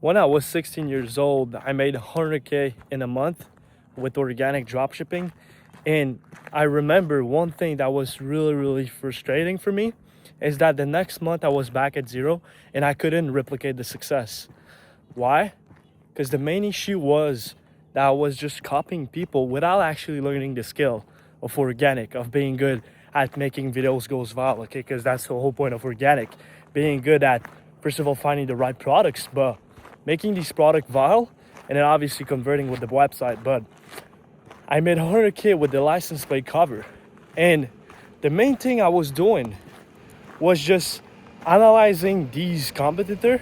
When I was 16 years old, I made 100K in a month with organic dropshipping. And I remember one thing that was really frustrating for me is that the next month I was back at zero and I couldn't replicate the success. Why? Because the main issue was that I was just copying people without actually learning the skill of organic, of being good at making videos goes viral, okay? Because that's the whole point of organic, being good at, first of all, finding the right products, but making these product viral, and then obviously converting with the website. But I made 100K with the license plate cover, and the main thing I was doing was just analyzing these competitor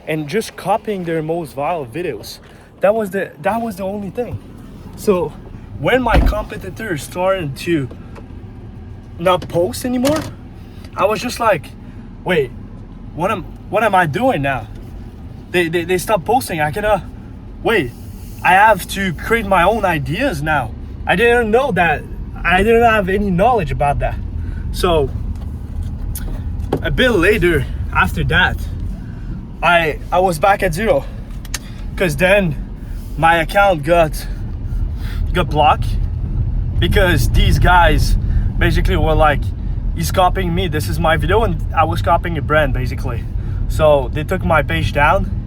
and just copying their most viral videos. That was the only thing. So when my competitors started to not post anymore, I was just like, wait, what am I doing now? They stopped posting. I cannot wait. I have to create my own ideas now. I didn't know that. I didn't have any knowledge about that. So a bit later after that, I was back at zero, because then my account got blocked because these guys basically were like, he's copying me, this is my video, and I was copying a brand basically. So they took my page down.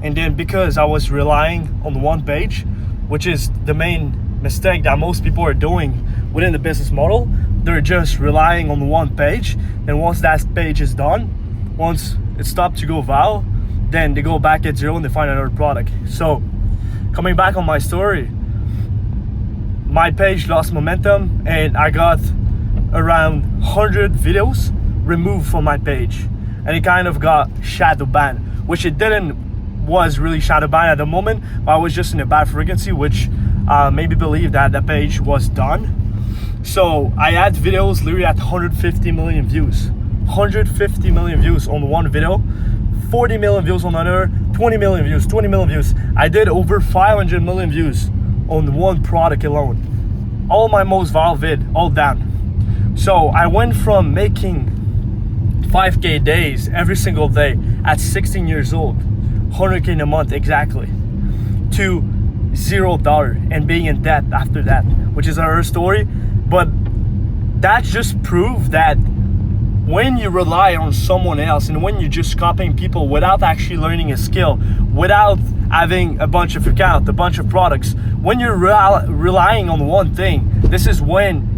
And then because I was relying on one page, which is the main mistake that most people are doing within the business model, they're just relying on one page. And once that page is done, once it stopped to go viral, then they go back at zero and they find another product. So coming back on my story, my page lost momentum and I got around 100 videos removed from my page. And it kind of got shadow banned, which it was really shadow banned at the moment, but I was just in a bad frequency, which made me believe that the page was done. So I had videos literally at 150 million views, 150 million views on one video, 40 million views on another, 20 million views, 20 million views. I did over 500 million views on one product alone. All my most viral vid, all down. So I went from making 5K days every single day at 16 years old, 100K in a month exactly, to $0 and being in debt after that, which is another story. But that just proved that when you rely on someone else and when you're just copying people without actually learning a skill, without having a bunch of accounts, a bunch of products, when you're relying on one thing, this is when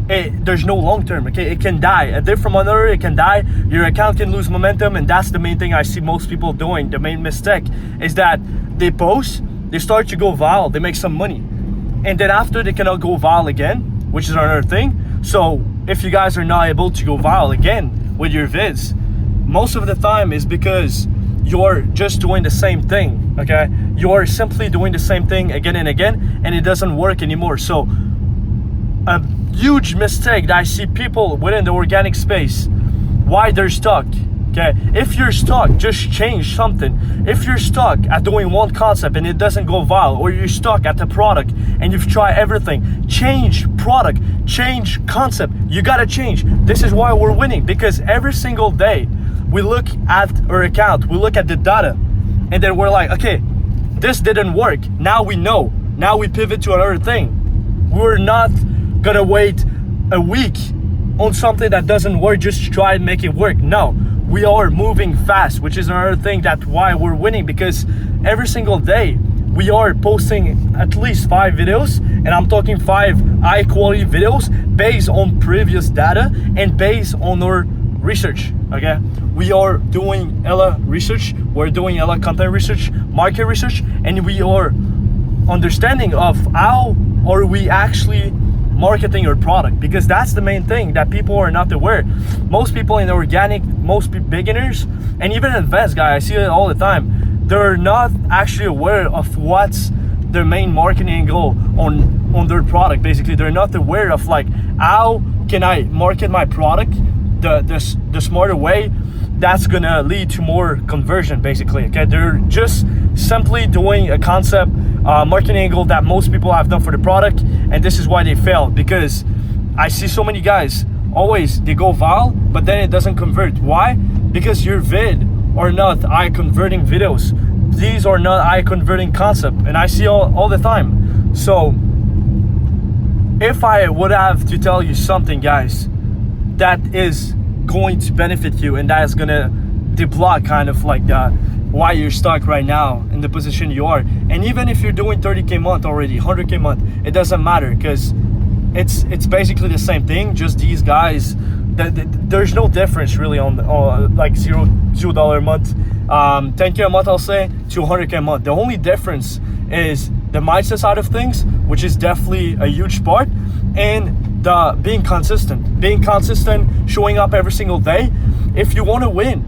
there's no long term, okay? It can die. A day from another, it can die. Your account can lose momentum, and that's the main thing I see most people doing. The main mistake is that they post, they start to go viral, they make some money, and then after they cannot go viral again, which is another thing. So if you guys are not able to go viral again with your vids, most of the time is because you're just doing the same thing, okay? You're simply doing the same thing again and again, and it doesn't work anymore. So a huge mistake that I see people within the organic space, why they're stuck, okay? If you're stuck, just change something. If you're stuck at doing one concept and it doesn't go viral, or you're stuck at the product and you've tried everything, change product, change concept. You gotta change. This is why we're winning, because every single day we look at our account, we look at the data, and then we're like, okay, this didn't work. Now we know. Now we pivot to another thing. We're not gonna wait a week on something that doesn't work just to try and make it work. No, we are moving fast, which is another thing that's why we're winning, because every single day we are posting at least 5 videos, and I'm talking 5 high quality videos based on previous data and based on our research, okay? We are doing hella research, we're doing hella content research, market research, and we are understanding of how are we actually marketing your product, because that's the main thing that people are not aware. Most people in organic, most beginners, and even advanced guys, I see it all the time, they're not actually aware of what's their main marketing goal on their product. Basically, they're not aware of like, how can I market my product the smarter way that's gonna lead to more conversion, basically, okay? They're just simply doing a concept marketing angle that most people have done for the product, and this is why they fail. Because I see so many guys always, they go viral, but then it doesn't convert. Why? Because your vid are not high converting videos. these are not high converting concept, and I see all the time. So if I would have to tell you something, guys, that is going to benefit you and that is gonna deblock kind of like why you're stuck right now in the position you are, and even if you're doing 30K month already, 100K month, it doesn't matter, because it's basically the same thing. Just these guys, there's no difference really on like $0 a month, 10K a month I'll say, to 100K a month. The only difference is the mindset side of things, which is definitely a huge part, and the being consistent, showing up every single day. If you want to win,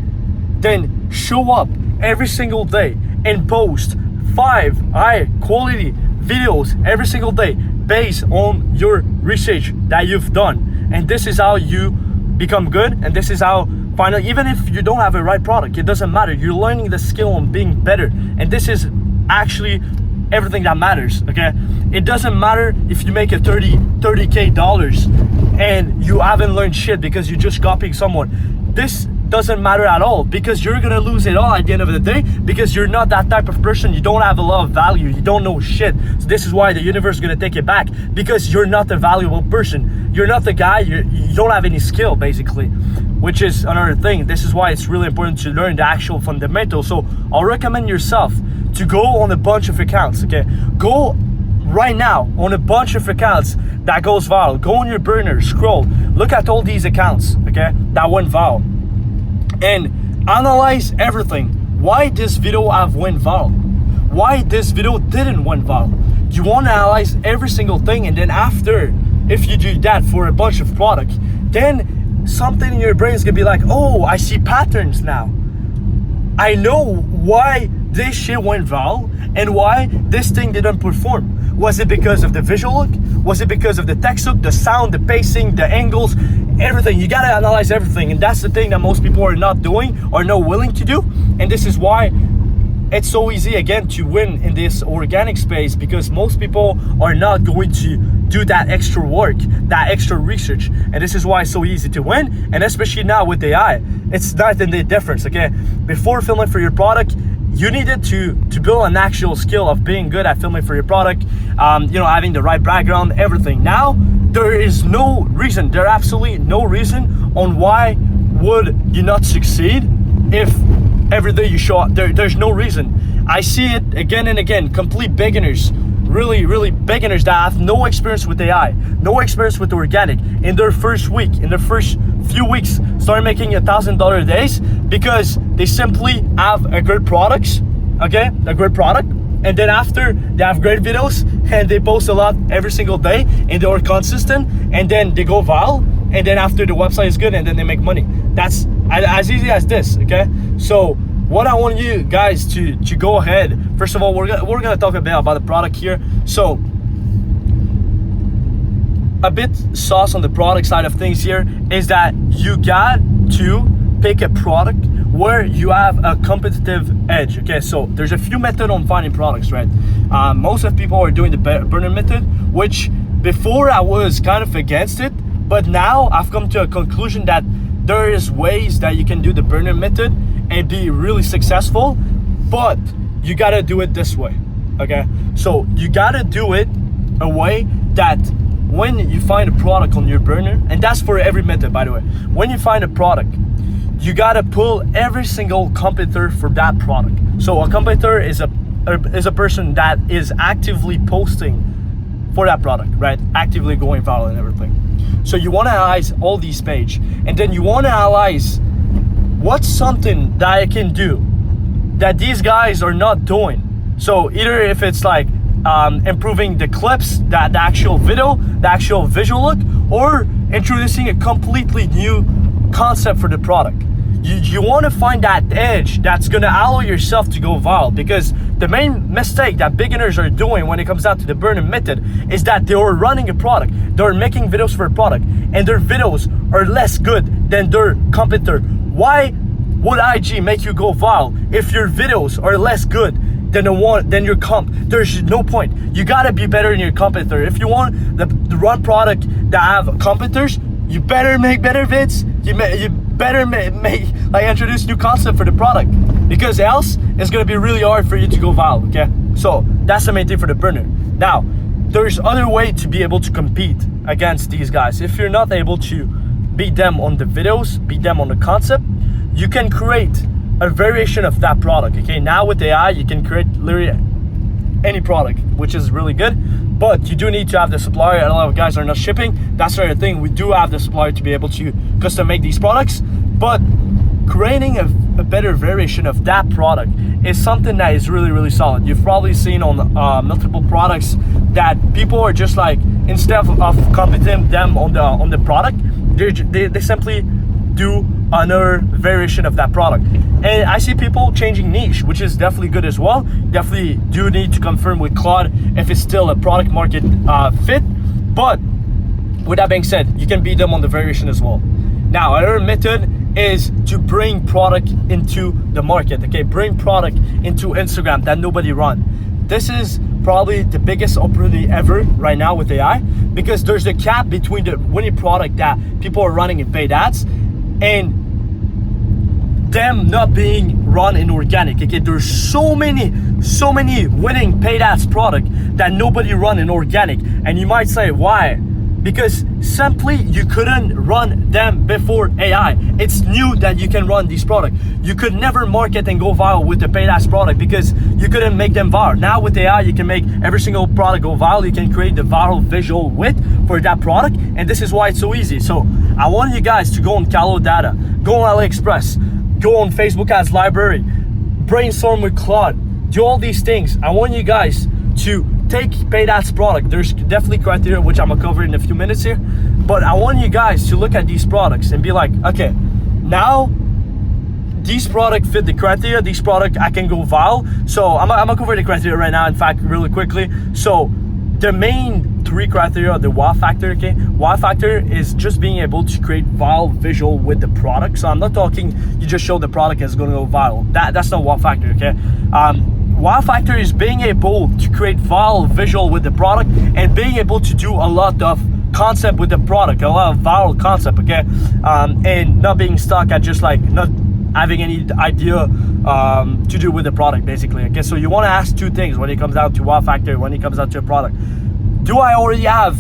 then show up every single day and post 5 high quality videos every single day based on your research that you've done. And this is how you become good, and this is how finally, even if you don't have a right product, it doesn't matter, you're learning the skill on being better, and this is actually everything that matters. Okay, it doesn't matter if you make a $30K and you haven't learned shit because you're just copying someone. This doesn't matter at all, because you're gonna lose it all at the end of the day, because you're not that type of person. You don't have a lot of value, you don't know shit. So this is why the universe is gonna take it back, because you're not a valuable person. You're not the guy, you don't have any skill basically, which is another thing. This is why it's really important to learn the actual fundamentals. So I'll recommend yourself to go on a bunch of accounts. Okay, go right now on a bunch of accounts that goes viral. Go on your burner, scroll, look at all these accounts, okay, that went viral, and analyze everything. Why this video have went viral? Why this video didn't went viral? You want to analyze every single thing, and then after, if you do that for a bunch of products, then something in your brain is gonna be like, oh, I see patterns now. I know why this shit went viral and why this thing didn't perform. Was it because of the visual look? Was it because of the text look, the sound, the pacing, the angles, everything? You gotta analyze everything, and that's the thing that most people are not doing or not willing to do. And this is why it's so easy again to win in this organic space, because most people are not going to do that extra work, that extra research, and this is why it's so easy to win. And especially now with AI, it's not in the difference. Okay, before filming for your product, you needed to build an actual skill of being good at filming for your product, having the right background, everything. Now there is no reason, there absolutely no reason on why would you not succeed if every day you show up. There's no reason. I see it again and again. Complete beginners, really beginners that have no experience with AI, no experience with organic, in their first week, in their first few weeks, start making $1,000 a day because they simply have a great products, okay, a great product, and then after they have great videos and they post a lot every single day and they are consistent, and then they go viral, and then after the website is good, and then they make money. That's as easy as this. Okay, so what I want you guys to go ahead, first of all, we're gonna talk a bit about the product here. So a bit sauce on the product side of things here is that you got to pick a product where you have a competitive edge. Okay, so there's a few methods on finding products, right? Most of people are doing the burner method, which before I was kind of against it, but now I've come to a conclusion that there is ways that you can do the burner method and be really successful, but you gotta do it this way. Okay, so you gotta do it a way that when you find a product on your burner, and that's for every method, by the way, when you find a product, you gotta pull every single competitor for that product. So a competitor is a person that is actively posting for that product, right? Actively going viral and everything. So you want to analyze all these pages, and then you want to analyze what's something that I can do that these guys are not doing. So either if it's like improving the clips, the actual video, the actual visual look, or introducing a completely new concept for the product. You want to find that edge that's going to allow yourself to go viral, because the main mistake that beginners are doing when it comes out to the burner method is that they are running a product, they're making videos for a product, and their videos are less good than their competitor. Why would IG make you go viral if your videos are less good than your comp? There's no point. You gotta be better than your competitor. If you want the run product that have competitors, you better make better vids. You better make like introduce new concept for the product. because else it's gonna be really hard for you to go viral, okay? So that's the main thing for the burner. Now, there's other way to be able to compete against these guys. If you're not able to beat them on the videos, beat them on the concept, you can create a variation of that product, okay? Now with AI, you can create literally any product, which is really good, but you do need to have the supplier. A lot of guys are not shipping. That's the other thing. We do have the supplier to be able to custom make these products, but creating a better variation of that product is something that is really, really solid. You've probably seen on multiple products that people are just like, instead of competing them on the product, they simply do another variation of that product. And I see people changing niche, which is definitely good as well. Definitely do need to confirm with Claude if it's still a product market fit. But with that being said, you can beat them on the variation as well. Now, another method is to bring product into the market, okay? Bring product into Instagram that nobody run. This is probably the biggest opportunity ever right now with AI, because there's a cap between the winning product that people are running in paid ads and them not being run in organic, okay? There's so many winning paid ads product that nobody run in organic. And you might say, why? Because simply you couldn't run them before AI. It's new that you can run these products. You could never market and go viral with the paid ads product because you couldn't make them viral. Now with AI, you can make every single product go viral. You can create the viral visual with for that product, and this is why it's so easy. So I want you guys to go on Calo Data, go on AliExpress, go on Facebook Ads Library, brainstorm with Claude, do all these things. I want you guys to take paid ads product. There's definitely criteria which I'm gonna cover in a few minutes here, but I want you guys to look at these products and be like, okay, now these products fit the criteria, these products I can go viral. So I'm gonna cover the criteria right now, in fact, really quickly. So the main 3 criteria, the wow factor, okay? Wow factor is just being able to create viral visual with the product. So I'm not talking you just show the product is gonna go viral. That's not wow factor, okay? Wow factor is being able to create viral visual with the product and being able to do a lot of concept with the product, a lot of viral concept, okay? And not being stuck at just like not having any idea to do with the product, basically, okay? So you wanna ask 2 things when it comes down to wow factor, when it comes down to a product. Do I already have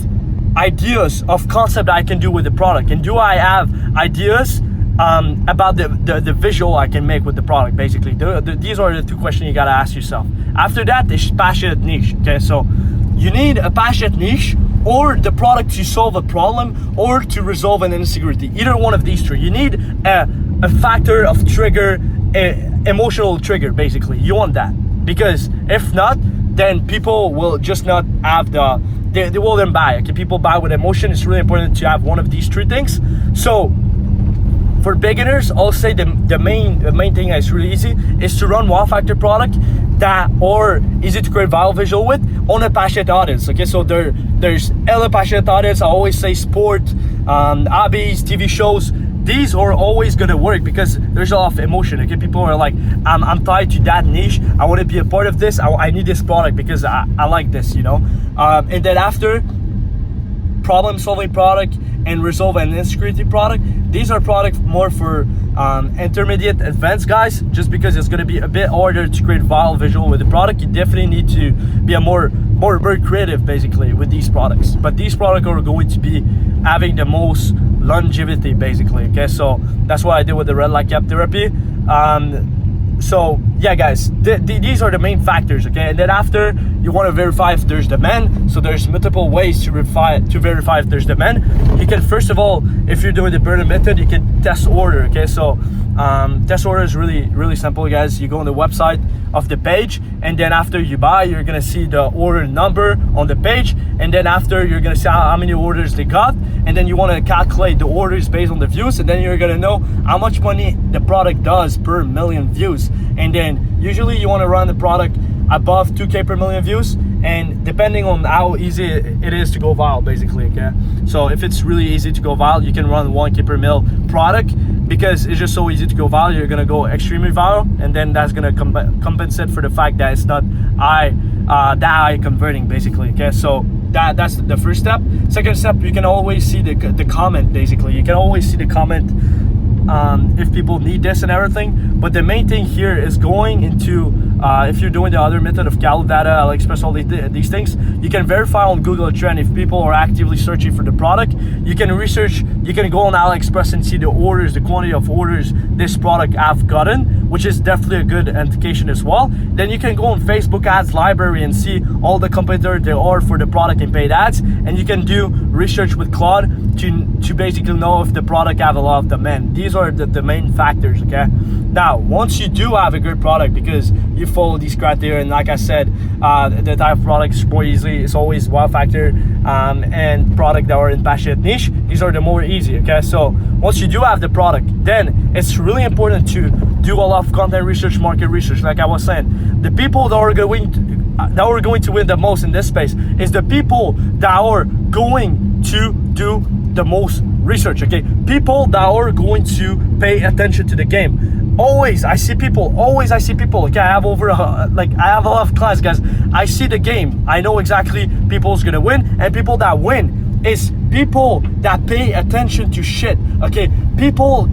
ideas of concept that I can do with the product? And do I have ideas about the visual I can make with the product, basically? These are the 2 questions you gotta ask yourself. After that, it's passionate niche, okay? So you need a passionate niche or the product to solve a problem or to resolve an insecurity. Either one of these 3. You need a factor of trigger, emotional trigger, basically. You want that, because if not, then people will just not have they will then buy, okay? People buy with emotion. It's really important to have one of these 3 things. So for beginners, I'll say the main thing that's really easy is to run wow factor product that are easy to create viral visual with on a passionate audience, okay? So there's hella passionate audience. I always say sport, hobbies, TV shows. These are always gonna work because there's a lot of emotion, okay? People are like, I'm tied to that niche. I wanna be a part of this. I need this product because I like this, you know? And then after, problem solving product and resolve an insecurity product. These are products more for intermediate advanced guys, just because it's going to be a bit harder to create viral visual with the product. You definitely need to be a more creative, basically, with these products. But these products are going to be having the most longevity, basically, okay? So that's what I did with the red light cap therapy. So yeah, guys, these are the main factors, okay? And then after, you want to verify if there's demand. So there's multiple ways to verify if there's demand. You can, first of all, if you're doing the burner method, you can test order, okay? So test order is really simple, guys. You go on the website of the page, and then after you buy, you're gonna see the order number on the page, and then after you're gonna see how many orders they got, and then you want to calculate the orders based on the views, and then you're gonna know how much money the product does per million views. And then usually you want to run the product above 2K per million views, and depending on how easy it is to go viral, basically, okay? So if it's really easy to go viral, you can run 1K per mil product, because it's just so easy to go viral. You're gonna go extremely viral, and then that's gonna compensate for the fact that it's not that high converting, basically, okay? So that's the first step. Second step, you can always see the comment, basically. You can always see the comment if people need this and everything. But the main thing here is going into, if you're doing the other method of Calo data, AliExpress, all these things, you can verify on Google Trend if people are actively searching for the product. You can research, you can go on AliExpress and see the orders, the quantity of orders this product have gotten, which is definitely a good indication as well. Then you can go on Facebook ads library and see all the competitors there are for the product in paid ads, and you can do research with Claude to basically know if the product have a lot of demand. These are the main factors, okay? Now, once you do have a good product, because you follow these criteria, and like I said, the type of products more easily, it's always wow factor, and product that are in passionate niche, these are the more easy, okay? So once you do have the product, then it's really important to do a lot of content research, market research. Like I was saying, the people that are going to win the most in this space is the people that are going to do the most research, okay? People that are going to pay attention to the game. Always I see people, okay? I have I have a lot of class, guys. I see the game. I know exactly people's gonna win, and people that win is people that pay attention to shit, okay? People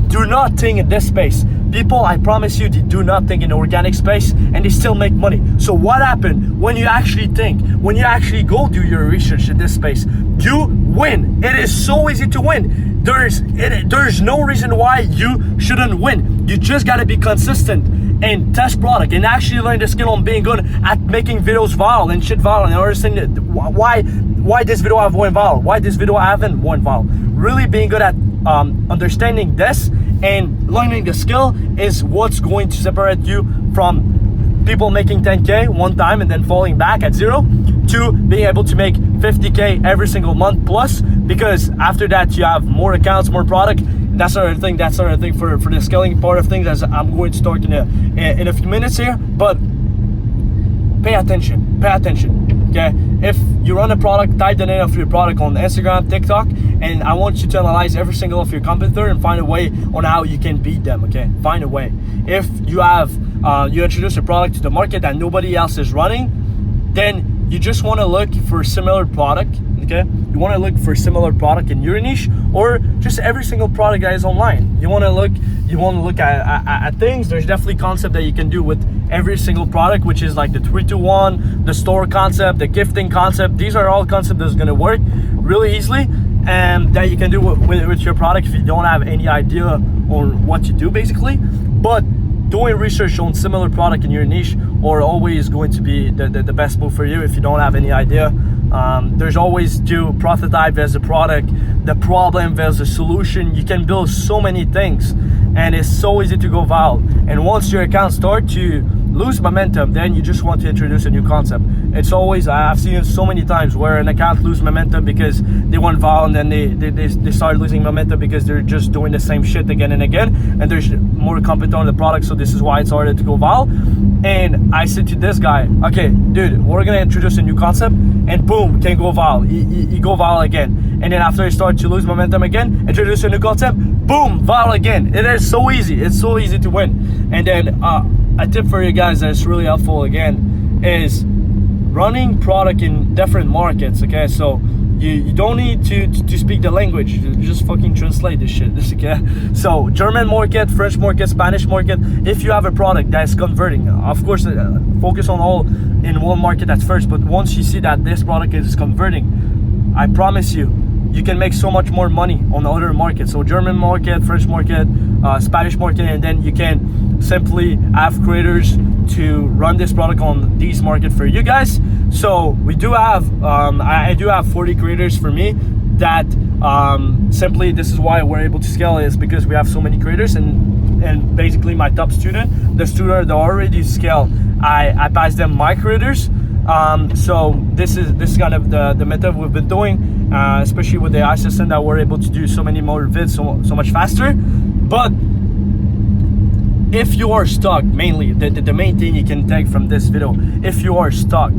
do not think in this space. People, I promise you, they do not think in the organic space, and they still make money. So what happened when you actually think, when you actually go do your research in this space? You win. It is so easy to win. There's no reason why you shouldn't win. You just gotta be consistent and test product and actually learn the skill on being good at making videos viral and shit viral, and understand why this video have went viral, why this video haven't went viral. Really being good at understanding this and learning the skill is what's going to separate you from people making 10K one time and then falling back at zero, to being able to make 50K every single month plus, because after that you have more accounts, more product. That's another thing for the scaling part of things, as I'm going to start in a few minutes here. But pay attention, okay? If you run a product, type the name of your product on Instagram, TikTok, and I want you to analyze every single of your competitor and find a way on how you can beat them, okay? Find a way. If you have you introduce a product to the market that nobody else is running, then you just want to look for similar product, okay? You want to look for similar product in your niche, or just every single product that is online. You want to look at things. There's definitely concept that you can do with every single product, which is like the 3-2-1, the store concept, the gifting concept. These are all concepts that's going to work really easily, and that you can do with your product if you don't have any idea on what to do, basically. But doing research on similar product in your niche are always going to be the best move for you if you don't have any idea. There's always do prototype versus a product, the problem versus a solution. You can build so many things, and it's so easy to go viral. And once your account starts to lose momentum, then you just want to introduce a new concept. It's always, I've seen it so many times where an account lose momentum because they went viral, and then they start losing momentum because they're just doing the same shit again and again, and there's more competition on the product, so this is why it's harder to go viral. And I said to this guy, okay, dude, we're gonna introduce a new concept, and boom, can go viral. He go viral again, and then after he start to lose momentum again, introduce a new concept, boom, viral again. It is so easy. It's so easy to win. And then a tip for you guys that's really helpful again is running product in different markets, okay? So you don't need to speak the language. You just fucking translate this shit, okay? So German market, French market, Spanish market. If you have a product that's converting, of course, focus on all in one market at first. But once you see that this product is converting, I promise you, you can make so much more money on other markets. So German market, French market, Spanish market, and then you can simply have creators to run this product on these market for you guys. So we do have, I do have 40 creators for me that simply, this is why we're able to scale, is because we have so many creators, and basically my top student, the student that already scale, I pass them my creators. So this is kind of the method we've been doing, especially with the AI system, that we're able to do so many more vids so much faster. But if you are stuck, mainly the main thing you can take from this video, if you are stuck,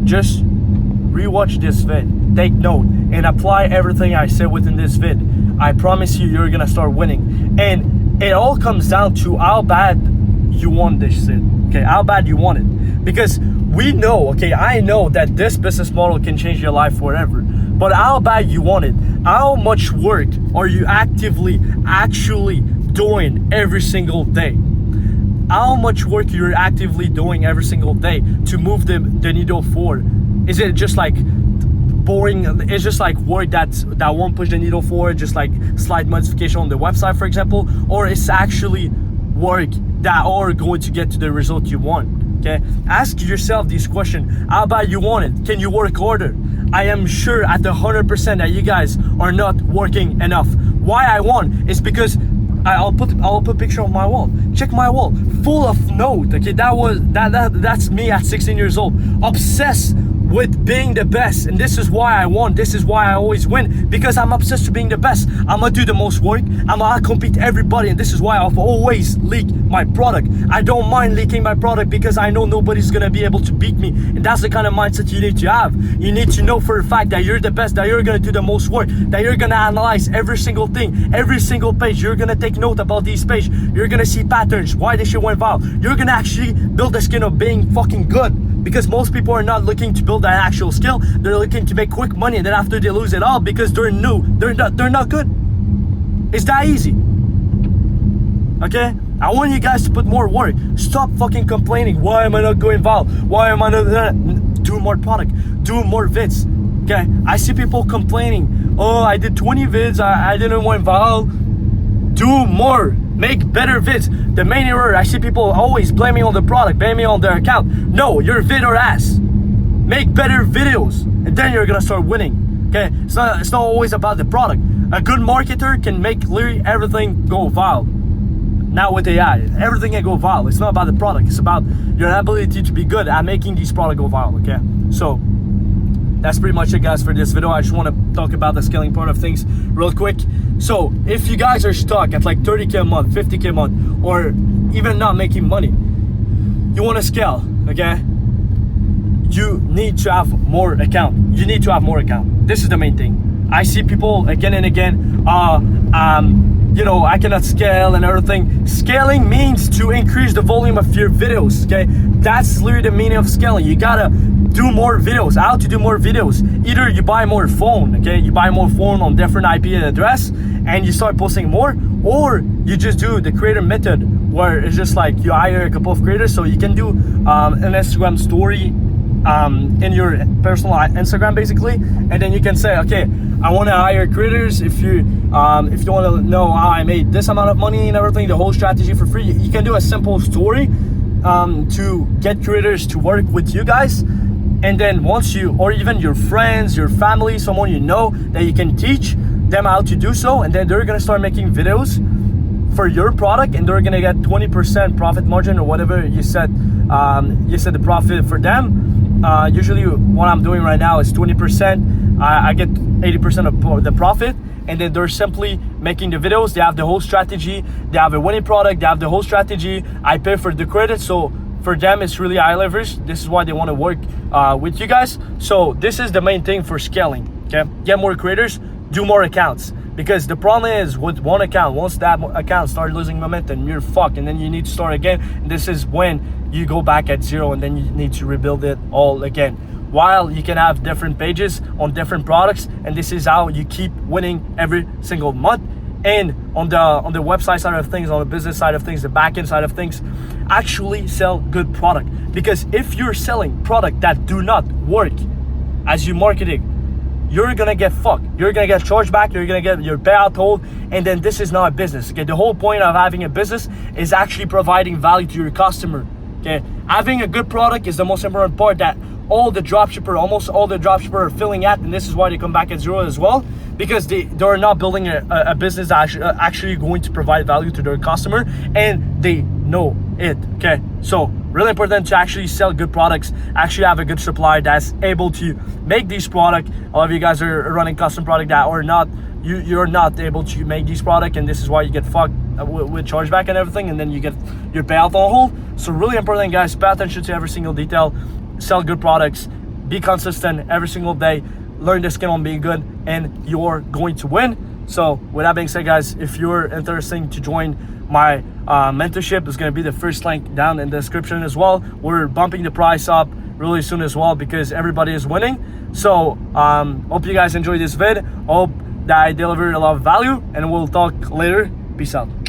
just rewatch this vid, take note, and apply everything I said within this vid. I promise you, you're gonna start winning. And it all comes down to how bad you want this shit, okay? How bad you want it. Because we know, okay, I know that this business model can change your life forever, but how bad you want it. How much work are you actually doing every single day? How much work you're actively doing every single day to move the needle forward? Is it just like boring? It's just like work that won't push the needle forward, just like slight modification on the website, for example, or it's actually work that are going to get to the result you want? Okay, ask yourself these questions. How about you want it? Can you work harder? I am sure at the 100% that you guys are not working enough. Why I won is because I'll put a picture on my wall. Check my wall, full of notes. Okay, that's me at 16 years old, obsessed with being the best. And this is why I won. This is why I always win, because I'm obsessed with being the best. I'm gonna do the most work. I'm gonna compete everybody, and this is why I've always leaked my product. I don't mind leaking my product because I know nobody's gonna be able to beat me. And that's the kind of mindset you need to have. You need to know for a fact that you're the best, that you're gonna do the most work, that you're gonna analyze every single thing, every single page. You're gonna take note about these pages. You're gonna see patterns, why this shit went viral. You're gonna actually build the skin of being fucking good. Because most people are not looking to build an actual skill. They're looking to make quick money, and then after they lose it all because they're new, they're not good. It's that easy. Okay? I want you guys to put more work. Stop fucking complaining. Why am I not going viral? Why am I not do more product? Do more vids. Okay? I see people complaining. Oh, I did 20 vids. I didn't went viral. Do more. Make better vids. The main error, I see people always blaming on the product, blaming on their account. No, your vid or ass. Make better videos, and then you're gonna start winning. Okay, it's not always about the product. A good marketer can make literally everything go viral. Now with AI, everything can go viral. It's not about the product. It's about your ability to be good at making these products go viral. Okay, so that's pretty much it, guys, for this video. I just want to talk about the scaling part of things real quick. So if you guys are stuck at like 30K a month, 50K a month, or even not making money, you want to scale, okay? You need to have more account. You need to have more account. This is the main thing. I see people again and again, you know, I cannot scale and everything. Scaling means to increase the volume of your videos, okay? That's literally the meaning of scaling. You gotta do more videos. How to do more videos? Either you buy more phone, okay? You buy more phone on different IP address and you start posting more, or you just do the creator method, where it's just like you hire a couple of creators, so you can do an Instagram story in your personal Instagram basically, and then you can say, okay, I want to hire creators. If you want to know how I made this amount of money and everything, the whole strategy for free, you can do a simple story to get creators to work with you guys. And then once you, or even your friends, your family, someone you know, that you can teach them how to do so, and then they're gonna start making videos for your product, and they're gonna get 20% profit margin or whatever you said the profit for them. Usually what I'm doing right now is 20%. I get 80% of the profit, and then they're simply making the videos. They have the whole strategy. They have a winning product. They have the whole strategy. I pay for the credit, so for them it's really high leverage. This is why they want to work with you guys. So this is the main thing for scaling. Okay, get more creators, do more accounts. Because the problem is with one account, once that account starts losing momentum, you're fucked, and then you need to start again. And this is when you go back at zero, and then you need to rebuild it all again. While you can have different pages on different products, and this is how you keep winning every single month. And on the website side of things, on the business side of things, the back-end side of things, actually sell good product. Because if you're selling product that do not work as you marketing, you're gonna get fucked. You're gonna get charged back, you're gonna get your payout hold, and then this is not a business. Okay, the whole point of having a business is actually providing value to your customer. Okay, having a good product is the most important part that almost all the dropshippers are failing at, and this is why they come back at zero as well, because they're not building a business that actually going to provide value to their customer, and they know it. Okay, so really important to actually sell good products, actually have a good supplier that's able to make these products. A lot of you guys are running custom product that are not, you're not able to make these products, and this is why you get fucked with chargeback and everything, and then you get your payout on hold. So really important, guys, pay attention to every single detail, sell good products, be consistent every single day, learn the skill on being good, and you're going to win. So with that being said, guys, if you're interested to join my mentorship, it's going to be the first link down in the description as well. We're bumping the price up really soon as well because everybody is winning. So hope you guys enjoyed this vid. Hope that I delivered a lot of value, and we'll talk later. Peace out.